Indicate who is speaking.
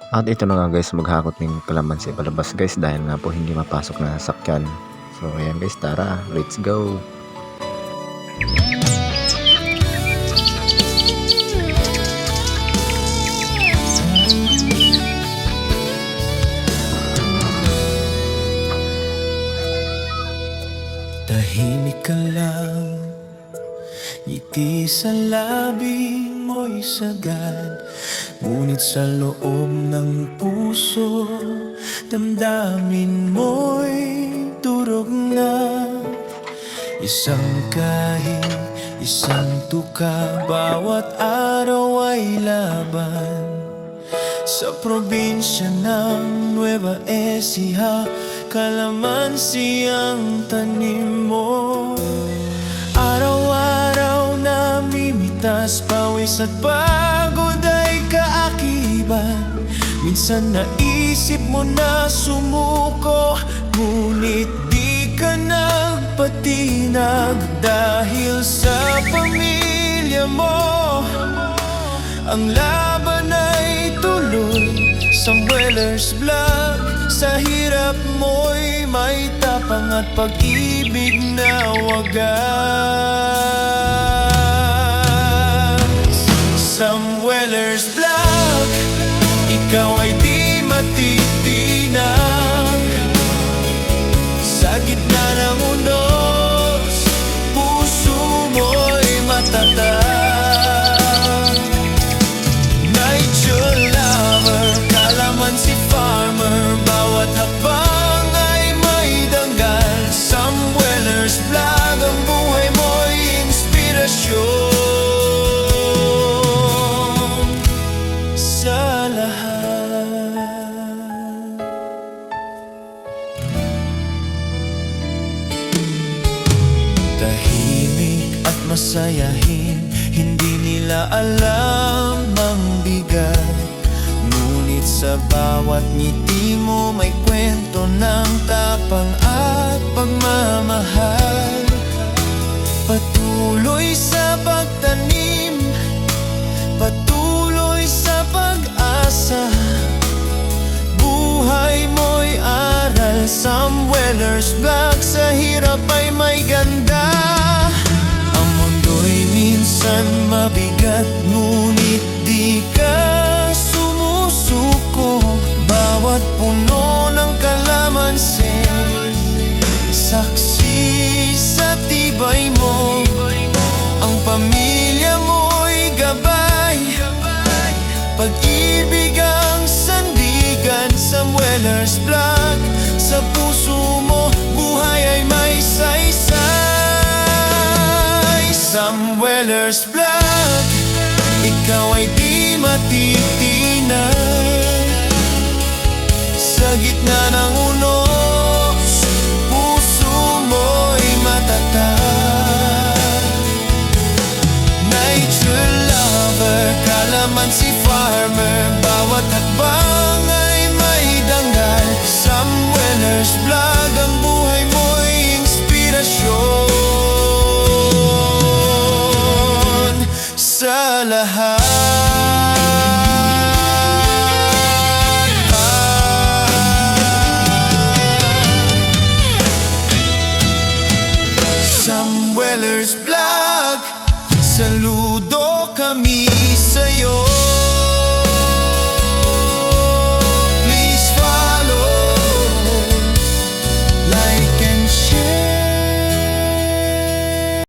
Speaker 1: At ito na nga guys, maghakot ng kalamansi palabas guys dahil nga po hindi mapasok na sasakyan. So ayan guys, tara, let's go!
Speaker 2: Tahimik ka lang, ngiti sa labi mo'y sagad, ngunit sa loob ng puso, damdamin mo'y durog na. Isang kahig, isang tuka, bawat araw ay laban. Sa probinsya ng Nueva Ecija, kalamansi ang tanim mo. Araw-araw namimitas, pawis at pagod ay kaakibat. Minsan naisip mo na sumuko, ngunit di ka nagpatinag. Dahil sa pamilya mo, ang laban ay tuloy. Samuelers Vlog, sa hirap mo'y may tapang at pag-ibig na wagas. Samuelers Vlog, ikaw ay di matitinag. Sa gitna ng unos, puso mo'y matatag. Si farmer, bawat hakbang ay may danggal. Samuelers Vlog, ang buhay mo'y inspirasyon sa lahat. Tahimik at masayahin, hindi nila alam ang bigat. Sa bawat ngiti mo may kwento ng tapang at pagmamahal. Patuloy sa pagtanim, patuloy sa pag-asa. Buhay mo'y aral, Samuelers Vlog, sa hirap ay may ganda. Ang mundo'y minsan mabigat, ngunit di ka sumusuko. Bawat puno ng kalamansi, saksi sa tibay mo. Ang pamilya mo'y gabay, pag-ibig ang sandigan. Samuelers Vlog, sa puso mo buhay ay may saysay. Samuelers Vlog, ikaw ay di matitinag. Sa gitna ng unos, puso mo'y matatag. Nature lover, kalamansi farmer, bawat hakbang ay may danggal. Samuelers Vlog, ang buhay mo'y inspirasyon sa lahat. Samuelers Vlog, sa lupa